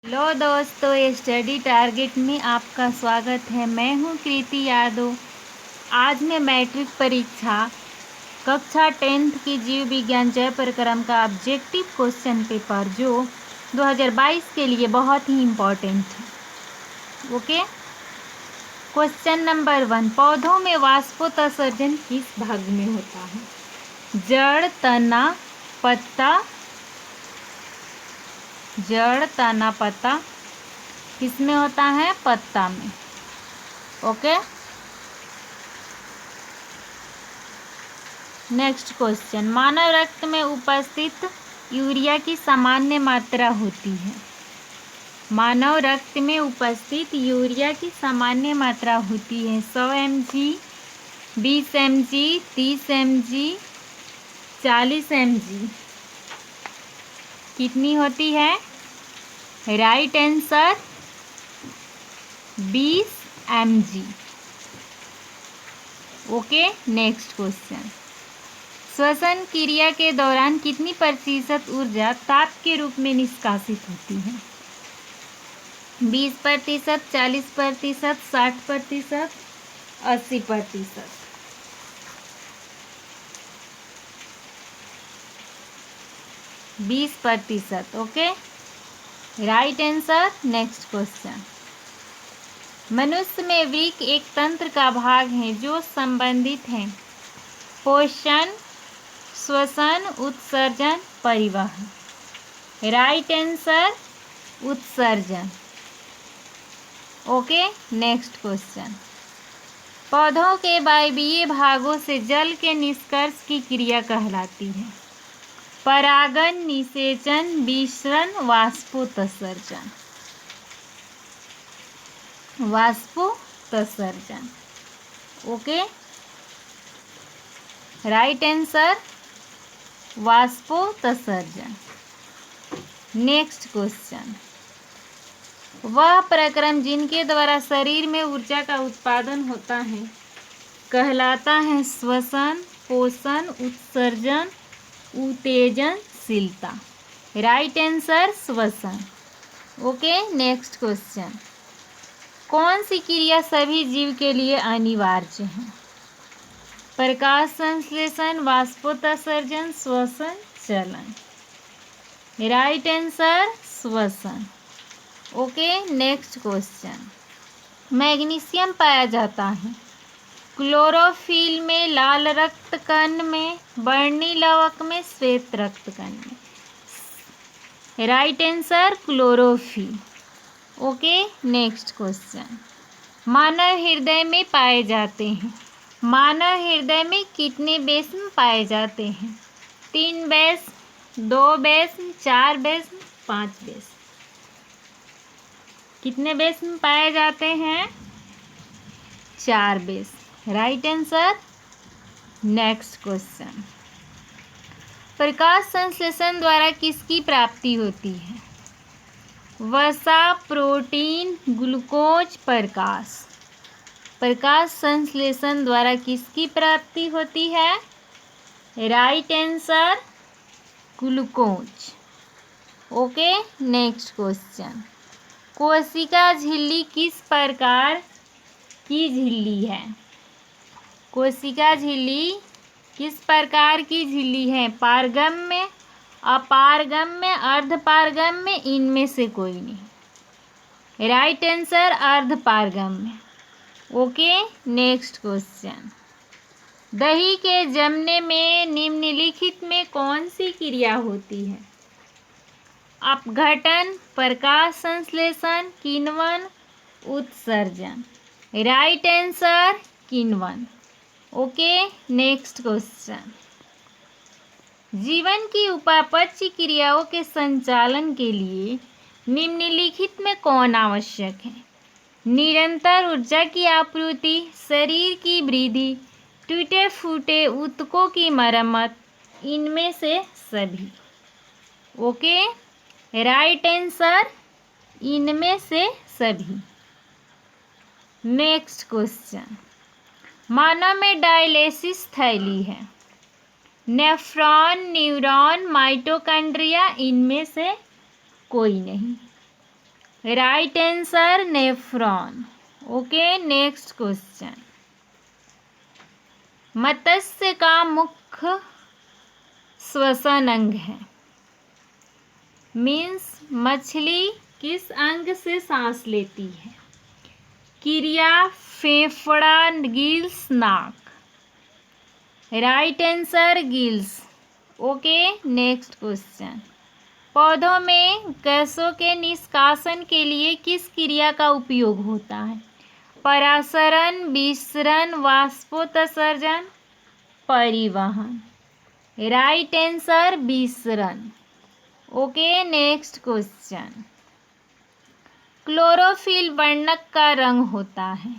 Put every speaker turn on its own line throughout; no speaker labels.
Hello दोस्तों, study target में आपका स्वागत है। मैं हूं कृति यादव। आज मैं मैट्रिक परीक्षा कक्षा 10th की जीव विज्ञान जय प्रक्रम का ऑब्जेक्टिव क्वेश्चन पेपर जो 2022 के लिए बहुत ही इम्पोर्टेंट है। ओके, क्वेश्चन नंबर 1, पौधों में वाष्पोत्सर्जन किस भाग में होता है? जड़, तना, पत्ता। जड़, तना, पत्ता किसमें होता है? पत्ता में। ओके, नेक्स्ट क्वेश्चन, मानव रक्त में उपस्थित यूरिया की सामान्य मात्रा होती है। मानव रक्त में उपस्थित यूरिया की सामान्य मात्रा होती है 100 mg, 20 mg, 30 mg, 40 mg। कितनी होती है? Right answer 20 mg। Okay, next question, श्वसन क्रिया के दौरान कितनी प्रतिशत ऊर्जा ताप के रूप में निष्कासित होती है? 20%, 40%, 60%, 80%। बीस प्रतिशत। Okay, right answer. Next question, मनुष्य में वृक्क एक तंत्र का भाग है जो संबंधित है पोषण, श्वसन, उत्सर्जन, परिवहन। राइट आंसर उत्सर्जन। ओके, नेक्स्ट क्वेश्चन, पौधों के वायवीय भागों से जल के निष्कर्ष की क्रिया कहलाती है परागण, निषेचन, विसरण, वाष्पोत्सर्जन। वाष्पोत्सर्जन। ओके, राइट आंसर वाष्पोत्सर्जन। नेक्स्ट क्वेश्चन, वह प्रक्रम जिनके द्वारा शरीर में ऊर्जा का उत्पादन होता है कहलाता है श्वसन, पोषण, उत्सर्जन, उत्तेजनशीलता। राइट आंसर श्वसन। ओके, नेक्स्ट क्वेश्चन, कौन सी क्रिया सभी जीव के लिए अनिवार्य है? प्रकाश संश्लेषण, वाष्पोत्सर्जन, श्वसन, चलन। राइट आंसर श्वसन। ओके, नेक्स्ट क्वेश्चन, मैग्नीशियम पाया जाता है क्लोरोफिल में, लाल रक्त कण में, वर्णी लवक में, श्वेत रक्त कण में। Right answer chlorophyll. Okay, next question, मानव हृदय में पाए जाते हैं। मानव हृदय में कितने बेस्म पाए जाते हैं? 3 बेस्म, 2 बेस्म, 4 बेस्म, 5 बेस्म। कितने बेस्म पाए जाते हैं? 4 बेस्म। Right answer. नेक्स्ट क्वेश्चन, प्रकाश संश्लेषण द्वारा किसकी प्राप्ति होती है? वसा, प्रोटीन, ग्लूकोज, प्रकाश। प्रकाश संश्लेषण द्वारा किसकी प्राप्ति होती है? Right answer glucose. Okay, next question, कोशिका झिल्ली किस प्रकार की झिल्ली है? कोशिका झिल्ली किस प्रकार की झिल्ली है? पारगम्य, अपारगम्य, अर्धपारगम्य, इनमें से कोई नहीं। राइट आंसर अर्धपारगम्य। ओके, नेक्स्ट क्वेश्चन, दही के जमने में निम्नलिखित में कौन सी क्रिया होती है? अपघटन, प्रकाश संश्लेषण, किण्वन, उत्सर्जन। राइट आंसर किण्वन। ओके, नेक्स्ट क्वेश्चन, जीवन की उपापचय क्रियाओं के संचालन के लिए निम्नलिखित में कौन आवश्यक है? निरंतर ऊर्जा की आपूर्ति, शरीर की वृद्धि, टूटे फूटे ऊतकों की मरम्मत, इनमें से सभी। ओके, राइट आंसर इनमें से सभी। नेक्स्ट क्वेश्चन, मानव में डायलिसिस थैली है नेफ्रॉन, न्यूरॉन, माइटोकॉन्ड्रिया, इनमें से कोई नहीं। Right answer nephron. Okay, next question. मत्स्य का मुख्य श्वसन अंग है। मीन्स मछली किस अंग से सांस लेती है? क्रिया, फेफड़ा, गिल्स, नाक। Right answer gills. Okay, next question. पौधों में गैसों के निष्कासन के लिए किस क्रिया का उपयोग होता है? परासरण, विसरण, वाष्पोत्सर्जन, परिवहन। राइट आंसर विसरण। Okay, next question. क्लोरोफिल वर्णक का रंग होता है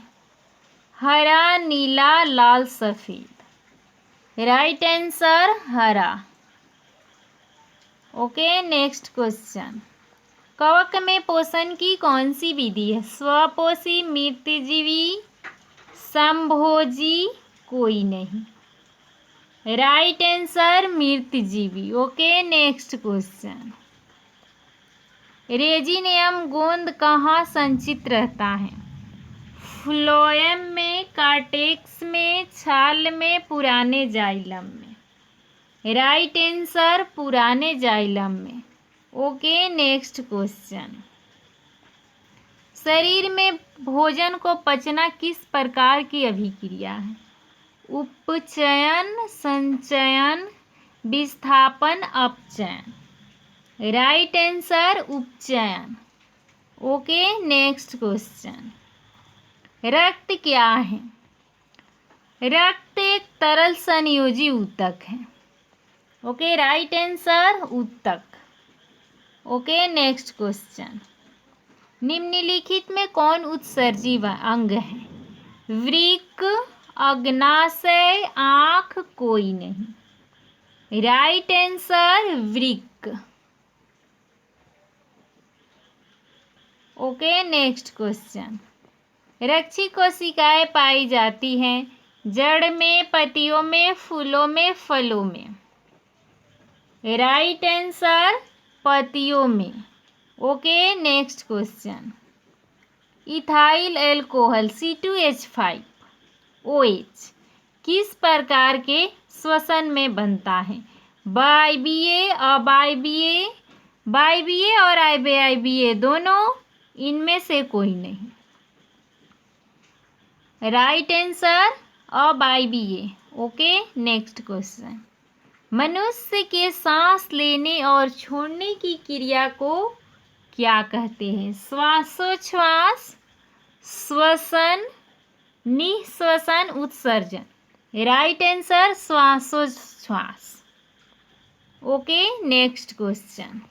हरा, नीला, लाल, सफेद। राइट आंसर हरा। Okay, next question. कवक में पोषण की कौन सी विधि है? स्वपोषी, मृतजीवी, संभोजी, कोई नहीं। राइट आंसर मृतजीवी। Okay, next question. रेजिनियम गोंद कहाँ संचित रहता है? फ्लोएम में, कार्टेक्स में, छाल में, पुराने जाइलम में। राइट आंसर पुराने जाइलम में। Okay, next question. शरीर में भोजन को पचना किस प्रकार की अभिक्रिया है? उपचयन, संचयन, विस्थापन, अपचयन। राइट आंसर उपचयन। Okay, next question. रक्त क्या है? रक्त एक तरल संयोजी ऊतक है। ओके, राइट आंसर ऊतक। Okay, next question. निम्नलिखित में कौन उत्सर्जी अंग है? वृक्क, अग्नाशय, आँख, कोई नहीं। राइट आंसर वृक्क। Okay, next question. रक्षी कोशिकाएं पाई जाती हैं जड़ में, पत्तियों में, फूलों में, फलों में। राइट आंसर पत्तियों में। Okay, next question. Ethyl alcohol C2H5OH किस प्रकार के श्वसन में बनता है? वायवीय, अवायवीय, वायवीय और अवायवीय दोनों, इनमें से कोई नहीं। राइट आंसर अवायवीय। Okay, next question. मनुष्य के सांस लेने और छोड़ने की क्रिया को क्या कहते हैं? श्वासोच्छ्वास, श्वसन, निःश्वसन, उत्सर्जन। राइट आंसर श्वासोच्छ्वास। Okay, next question.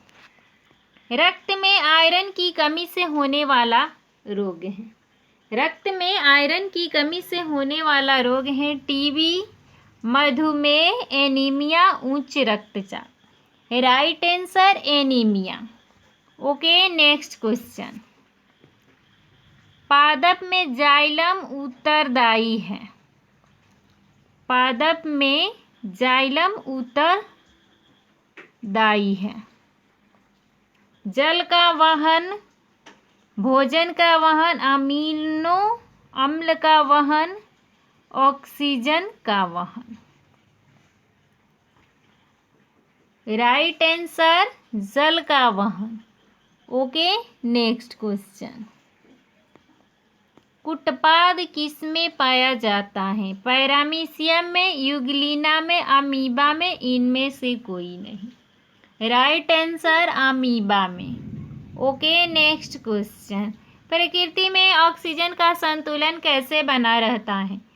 रक्त में आयरन की कमी से होने वाला रोग है। रक्त में आयरन की कमी से होने वाला रोग है टीबी, मधुमेह, एनीमिया, उच्च रक्तचाप। Right answer anaemia. Okay, next question. पादप में जाइलम उत्तरदायी है। पादप में जाइलम उत्तरदायी है। जल का वहन, भोजन का वहन, अमीनो अम्ल का वहन, ऑक्सीजन का वहन। राइट आंसर जल का वहन। Okay, next question. कुटपाद किस में पाया जाता है? पैरामीशियम में, यूग्लिना में, अमीबा में, इनमें से कोई नहीं। राइट आंसर अमीबा में। Okay, next question. प्रकृति में ऑक्सीजन का संतुलन कैसे बना रहता है?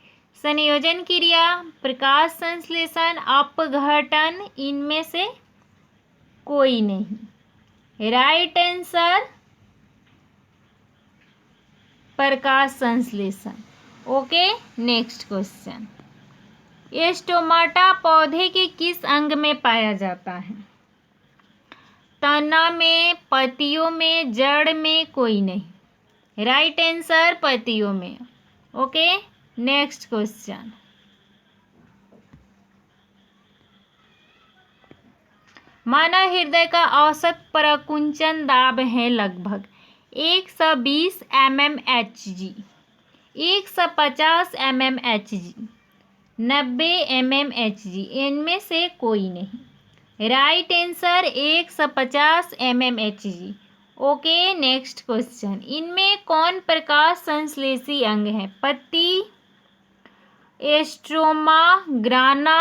संयोजन क्रिया, प्रकाश संश्लेषण, अपघटन, इनमें से कोई नहीं। राइट आंसर प्रकाश संश्लेषण। Okay, next question. स्टोमाटा पौधे के किस अंग में पाया जाता है? तना में, पत्तियों में, जड़ में, कोई नहीं। राइट आंसर पत्तियों में। Okay, next question. मानव हृदय का औसत प्रकुंचन दाब है लगभग 120 mmHg, 150 mmHg, 90 mmHg, इनमें से कोई नहीं। Right answer 150 mmHg। Okay, next question. इनमें कौन प्रकाश संश्लेषी अंग है? पत्ती, एस्ट्रोमा, ग्राना,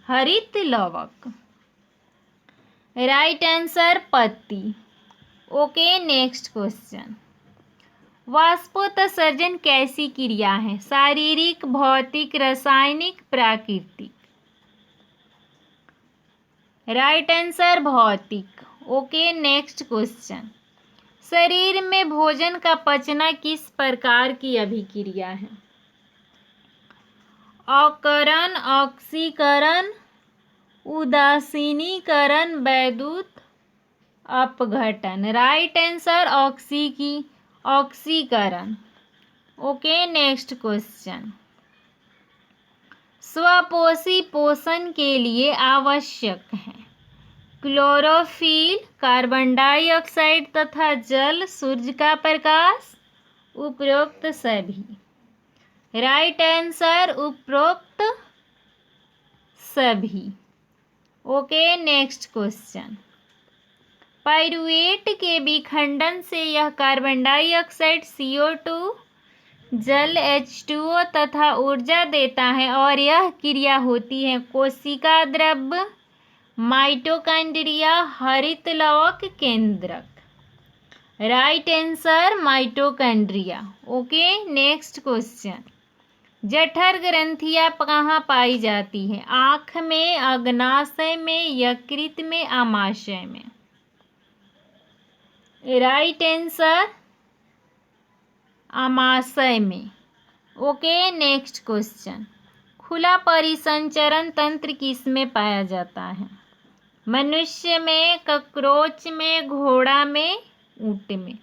हरित लवक। राइट आंसर पत्ती। Okay, next question. वाष्पोत्सर्जन कैसी क्रिया है? शारीरिक, भौतिक, रासायनिक, प्राकृतिक। राइट आंसर भौतिक। Okay, next question. शरीर में भोजन का पचना किस प्रकार की अभिक्रिया है? अकरण, ऑक्सीकरण, उदासीनीकरण, वैद्युत अपघटन। राइट आंसर ऑक्सीकरण। Okay, next question. स्वपोषी पोषण के लिए आवश्यक है क्लोरोफिल, कार्बन डाइऑक्साइड तथा जल, सूर्य का प्रकाश, उपरोक्त सभी। राइट आंसर उपरोक्त सभी। Okay, next question. पाइरुवेट के विखंडन से यह कार्बन डाइऑक्साइड, CO2, जल H2O तथा ऊर्जा देता है और यह क्रिया होती है कोशिका द्रव्य, माइटोकॉन्ड्रिया, हरित लवक, केंद्रक। Right answer mitochondria. Okay, next question. जठर ग्रंथियां कहाँ पाई जाती है? आँख में, अग्नाशय में, यकृत में, आमाशय में। राइट आंसर आमाशय में। Okay, next question. खुला परिसंचरण तंत्र किस में पाया जाता है? मनुष्य में, कॉकरोच में, घोड़ा में, ऊंट में।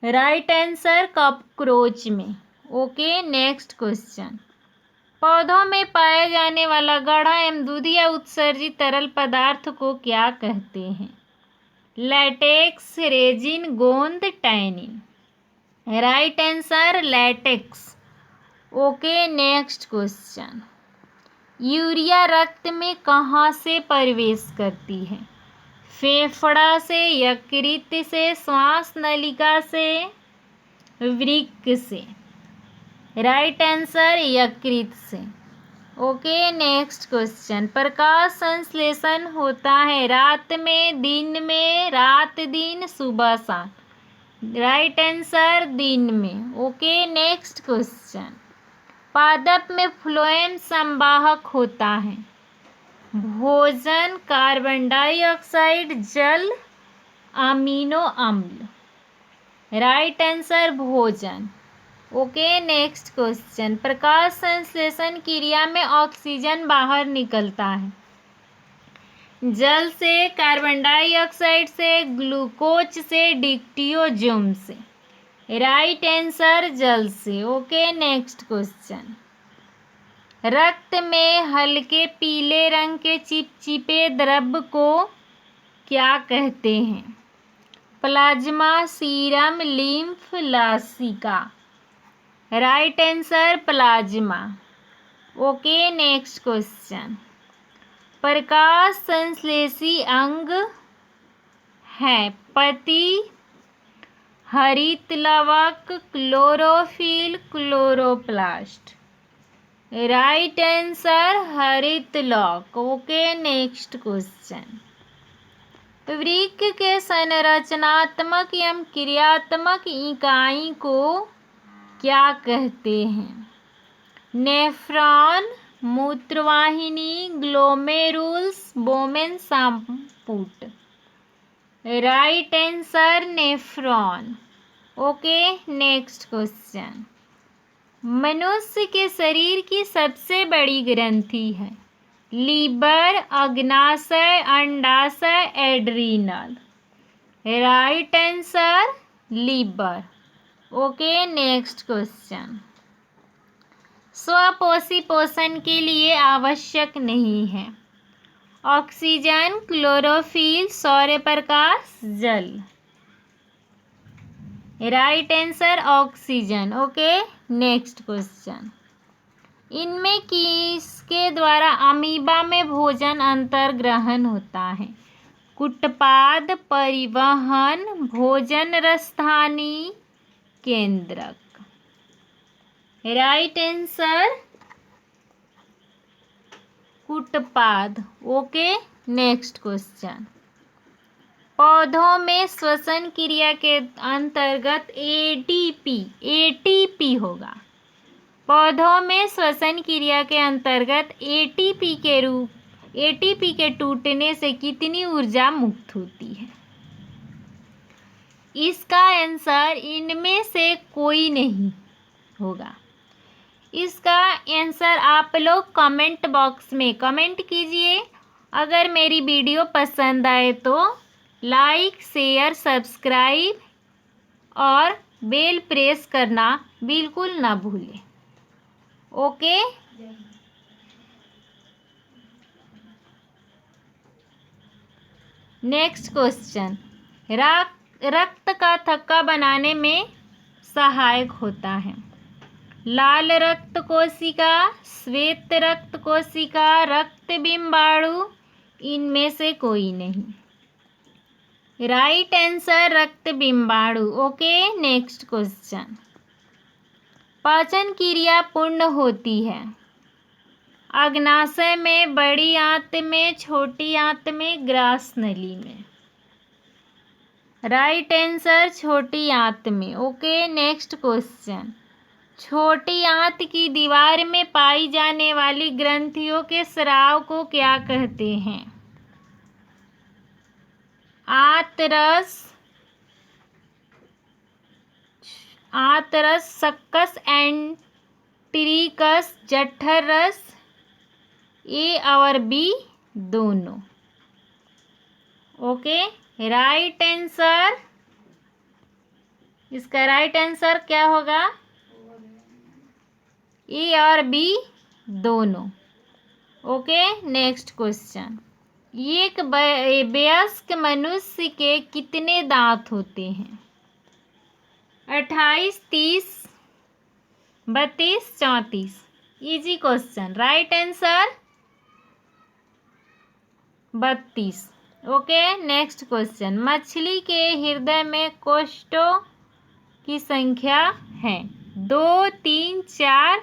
राइट आंसर कॉकरोच में। Okay, next question. पौधों में पाए जाने वाला गाढ़ा एवं दूधिया उत्सर्जित तरल पदार्थ को क्या कहते हैं? लैटेक्स, रेजिन, गोंद, tannin. Right answer latex. Okay, next question. Urea रक्त में कहाँ से प्रवेश करती है? फेफड़ा से, यकृत से, श्वास नलिका से, वृक्क से। राइट आंसर यकृत से। Okay, next question. प्रकाश संश्लेषण होता है रात में, दिन में, रात दिन, सुबह शाम। राइट आंसर दिन में। Okay, next question. पादप में फ्लोएम संवाहक होता है भोजन, कार्बन डाइऑक्साइड, जल, अमीनो अम्ल। राइट आंसर भोजन। Okay, next question. प्रकाश संश्लेषण क्रिया में ऑक्सीजन बाहर निकलता है जल से, कार्बन डाइऑक्साइड से, ग्लूकोज से, डिक्टियोजोम से। राइट आंसर जल से। Okay, next question. रक्त में हल्के पीले रंग के चिपचिपे द्रव्य को क्या कहते हैं? प्लाज्मा, सीरम, लिम्फ, लासिका। Right answer plasma. Okay, next question. प्रकाश संश्लेषी अंग है पत्ती, हरित लवक, क्लोरोफिल, क्लोरोप्लास्ट। राइट आंसर हरित लवक। Okay, next question. वृक्क के संरचनात्मक एवं क्रियात्मक इकाई को क्या कहते हैं? नेफ्रॉन, मूत्रवाहिनी, ग्लोमेरुल्स, बोमेन संपुट। Right answer nephron. Okay, next question. मनुष्य के शरीर की सबसे बड़ी ग्रंथि है लीवर, अग्नाशय, अंडाशय, adrenal. Right answer liver. Okay, next question. स्वपोषी पोषण के लिए आवश्यक नहीं है ऑक्सीजन, क्लोरोफिल, सौर्य प्रकाश, जल। Right answer oxygen. Okay, next question. इनमें किसके द्वारा अमीबा में भोजन अंतर्ग्रहण होता है? कुटपाद, परिवहन, भोजन रसधानी, केंद्रक। राइट आंसर कुटपाद। Okay, next question. पौधों में श्वसन क्रिया के अंतर्गत एटीपी होगा। पौधों में श्वसन क्रिया के अंतर्गत एटीपी के टूटने से कितनी ऊर्जा मुक्त होती है? इसका आंसर इनमें से कोई नहीं होगा। इसका आंसर आप लोग कमेंट बॉक्स में कमेंट कीजिए। अगर मेरी वीडियो पसंद आए तो लाइक, शेयर, सब्सक्राइब और बेल प्रेस करना बिल्कुल ना भूलें। Okay, next question. रक्त का थक्का बनाने में सहायक होता है? लाल रक्त कोशिका, श्वेत रक्त कोशिका, रक्त बिंबाणु, इनमें से कोई नहीं। राइट आंसर रक्त बिंबाणु। Okay, next question. पाचन क्रिया पूर्ण होती है अग्नाशय में, बड़ी आंत में, छोटी आंत में, ग्रास नली में। राइट आंसर छोटी आंत में। Okay, next question. छोटी आंत की दीवार में पाई जाने वाली ग्रंथियों के स्राव को क्या कहते हैं? आंतरस, सक्कस, एंट्रिकस, जठर रस, ए और बी दोनों। ओके, राइट आंसर, इसका राइट आंसर क्या होगा? ए और बी दोनों। Okay, next question. एक वयस्क मनुष्य के कितने दांत होते हैं? 28, 30, 32, 34। Easy question. Right answer 32। Okay, next question. मछली के हृदय में कोष्ठों की संख्या है? 2, 3, 4,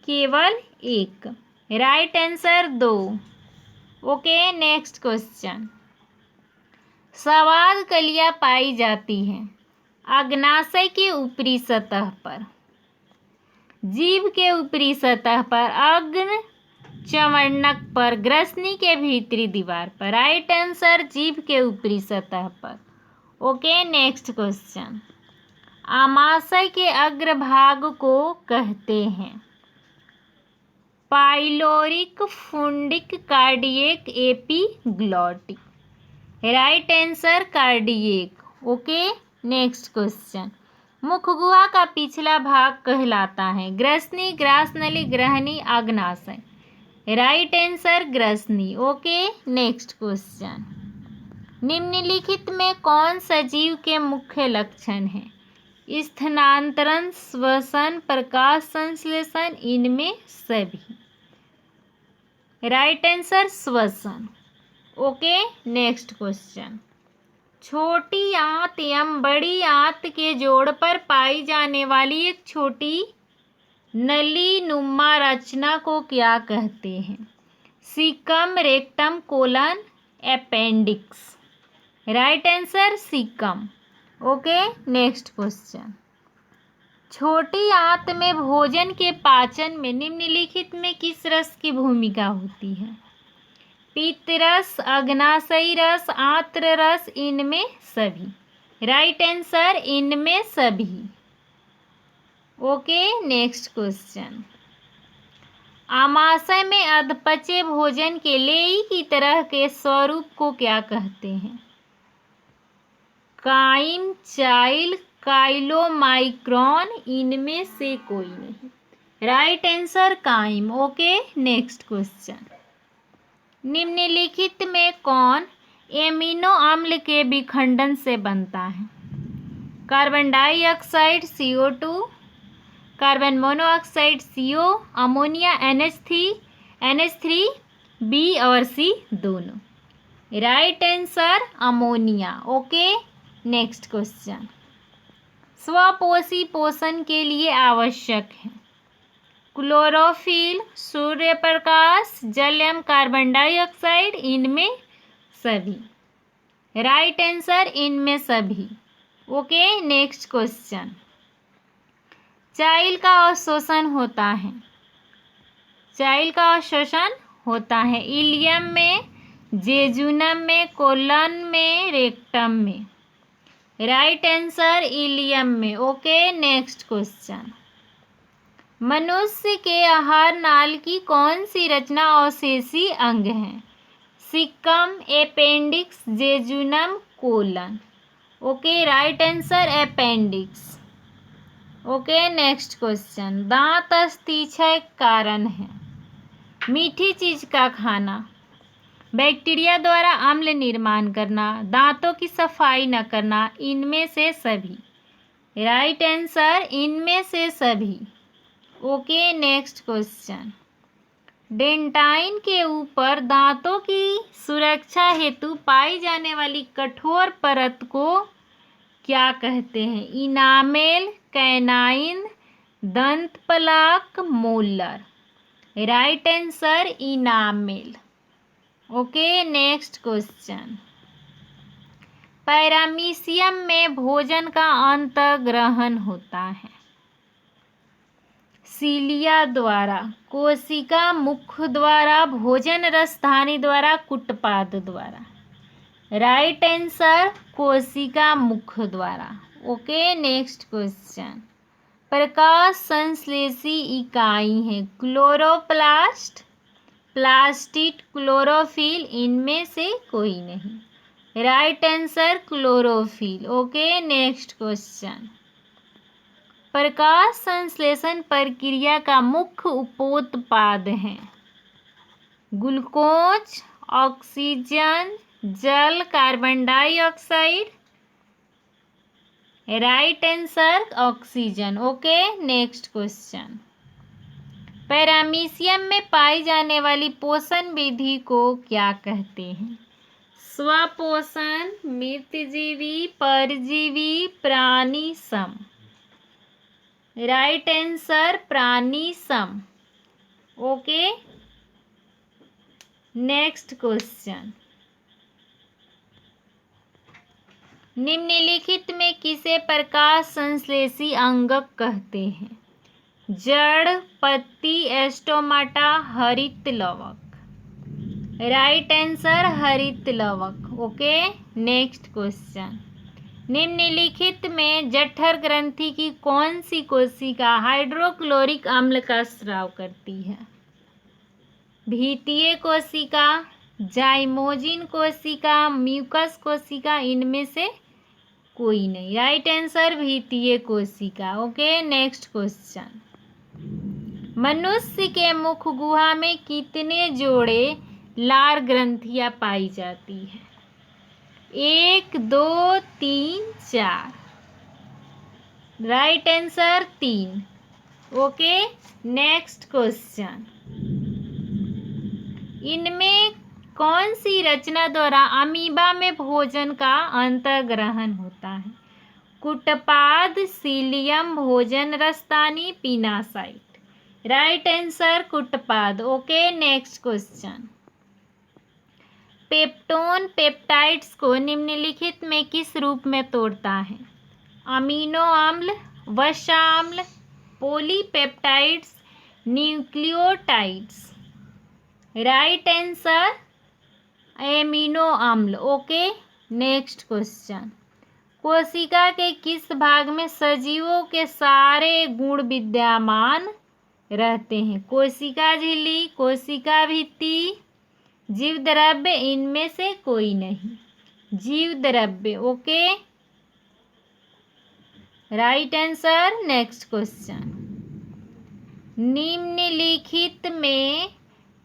केवल 1। Right answer 2। Okay, next question. सवाद कलियां पाई जाती हैं अग्नाशय की ऊपरी सतह पर, जीभ के ऊपरी सतह पर, अग्न चमड़क पर, ग्रसनी के भीतरी दीवार पर। राइट आंसर जीभ के ऊपरी सतह पर। Okay, next question. आमाशय के अग्रभाग को कहते हैं? Pyloric, fundic, cardiac, epiglottic. Right answer cardiac. Okay, next question. मुख गुहा का पिछला भाग कहलाता है? ग्रसनी, ग्रास नली, ग्रहणी, अग्नाशय। राइट आंसर ग्रसनी। Okay, next question. निम्नलिखित में कौन सा जीव के मुख्य लक्षण हैं? स्थानांतरण, श्वसन, प्रकाश संश्लेषण, इनमें सभी। राइट आंसर श्वसन। Okay, next question. छोटी आंत एवं बड़ी आंत के जोड़ पर पाई जाने वाली एक छोटी नली नुमा रचना को क्या कहते हैं? Caecum, rectum, colon, appendix. Right answer caecum. Okay, next question. छोटी आंत में भोजन के पाचन में निम्नलिखित में किस रस की भूमिका होती है? पित्त रस, अग्नाशयी रस, आंत्र रस, इनमें सभी। राइट आंसर इनमें सभी। Okay, next question. आमाशय में अधपचे भोजन के लेई की तरह के स्वरूप को क्या कहते हैं? काइम, चाइल, काइलोमाइक्रॉन, इनमें से कोई नहीं। राइट आंसर काइम। Okay, next question. निम्नलिखित में कौन एमिनो अम्ल के विखंडन से बनता है? Carbon dioxide CO2, carbon monoxide CO, ammonia NH3 B और C दोनों। Right answer ammonia. Okay, next question. स्वपोषी पोषण के लिए आवश्यक है क्लोरोफिल, सूर्य प्रकाश, जल एवं कार्बन डाइऑक्साइड, इनमें सभी। राइट आंसर इनमें सभी। Okay, next question. चाइल का अवशोषण होता है, चाइल का अवशोषण होता है इलियम में, जेजुनम में, कोलन में, रेक्टम में। राइट आंसर इलियम में। Okay, next question. मनुष्य के आहार नाल की कौन सी रचना अवशेषी अंग है? Caecum, appendix, jejunum, colon. Okay, right answer appendix. Okay, next question. दांत अस्थिक्षय कारण है मीठी चीज का खाना, बैक्टीरिया द्वारा अम्ल निर्माण करना, दांतों की सफाई न करना, इनमें से सभी। राइट आंसर इनमें से सभी। Okay, next question. डेंटाइन के ऊपर दांतों की सुरक्षा हेतु पाई जाने वाली कठोर परत को क्या कहते हैं? इनामेल, कैनाइन, दंत पलक, molar. Right answer enamel. Okay, next question. Paramecium में भोजन का अंतर्ग्रहण होता है सीलिया द्वारा, कोशिका मुख द्वारा, भोजन रसधानी द्वारा, कुटपाद द्वारा। राइट आंसर कोशिका मुख द्वारा। Okay, next question. प्रकाश संश्लेषी इकाई है क्लोरोप्लास्ट, प्लास्टिड, क्लोरोफिल, इनमें से कोई नहीं। Right answer chlorophyll. Okay, next question. प्रकाश संश्लेषण प्रक्रिया का मुख्य उपोत्पाद है ग्लूकोज, ऑक्सीजन, जल, carbon dioxide. Right answer oxygen. Okay, next question. Paramecium में पाई जाने वाली पोषण विधि को क्या कहते हैं? स्वपोषण, मृतजीवी, परजीवी, प्राणी सम। राइट आंसर प्राणी सम। Okay, next question. निम्नलिखित में किसे प्रकाश संश्लेषी अंगक कहते हैं? जड़, पत्ती, स्टोमाटा, हरित लवक। राइट आंसर हरित लवक। Okay, next question. निम्नलिखित में जठर ग्रंथि की कौन सी कोशिका हाइड्रोक्लोरिक अम्ल का स्राव करती है? भीतीय कोशिका, जाइमोजिन कोशिका, म्यूकस कोशिका, इनमें से कोई नहीं। राइट आंसर भीतीय कोशिका। Okay, next question. मनुष्य के मुख गुहा में कितने जोड़े लार ग्रंथियां पाई जाती है? 1, 2, 3, 4। Right answer 3। Okay, next question. इनमें कौन सी रचना द्वारा अमीबा में भोजन का अंतर्ग्रहण होता है? कुटपाद, सीलियम, भोजन रसदानी, पिनासाइट। राइट आंसर कुटपाद। Okay, next question. Peptone peptides को निम्नलिखित में किस रूप में तोड़ता है? अमीनो अम्ल, वसा अम्ल, polypeptides, nucleotides. Right answer amino अम्ल। Okay, next question. कोशिका के किस भाग में सजीवों के सारे गुण विद्यमान रहते हैं? कोशिका झिल्ली, कोशिका भित्ति, जीव द्रव्य, इनमें से कोई नहीं। जीव द्रव्य। Okay, right answer. Next question. निम्नलिखित में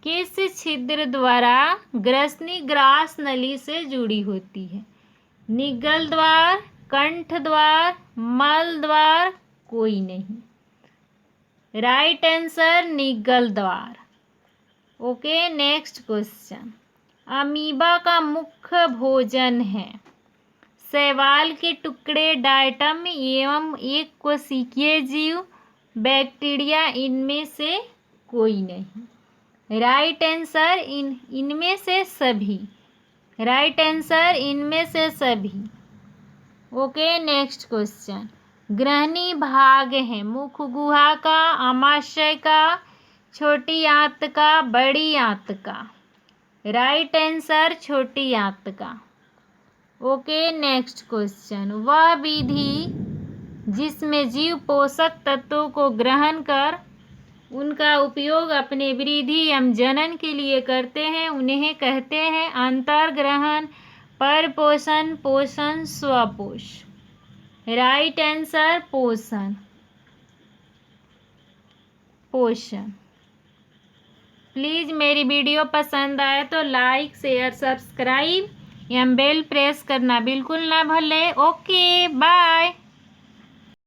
किस छिद्र द्वारा ग्रसनी ग्रास नली से जुड़ी होती है? निगल द्वार, कंठ द्वार, मल द्वार, कोई नहीं। राइट आंसर निगल द्वार। Okay, next question. अमीबा का मुख्य भोजन है शैवाल के टुकड़े, डायटम एवं एक कोशिकीय जीव, बैक्टीरिया, इनमें से कोई नहीं। राइट आंसर इनमें से सभी। राइट आंसर इनमें से सभी। Okay, next question. ग्रहणी भाग है मुख गुहा का, आमाशय का, छोटी आंत का, बड़ी आंत का। राइट आंसर छोटी आंत का। Okay, next question. वह विधि जिसमें जीव पोषक तत्वों को ग्रहण कर उनका उपयोग अपने वृद्धि एवं जनन के लिए करते हैं, उन्हें कहते हैं अंतर्ग्रहण, परपोषण, पोषण, स्वपोष। राइट आंसर पोषण। पोषण। प्लीज़ मेरी वीडियो पसंद आए तो लाइक, शेयर, सब्सक्राइब एवं बेल प्रेस करना बिल्कुल ना भूलें। Okay, bye.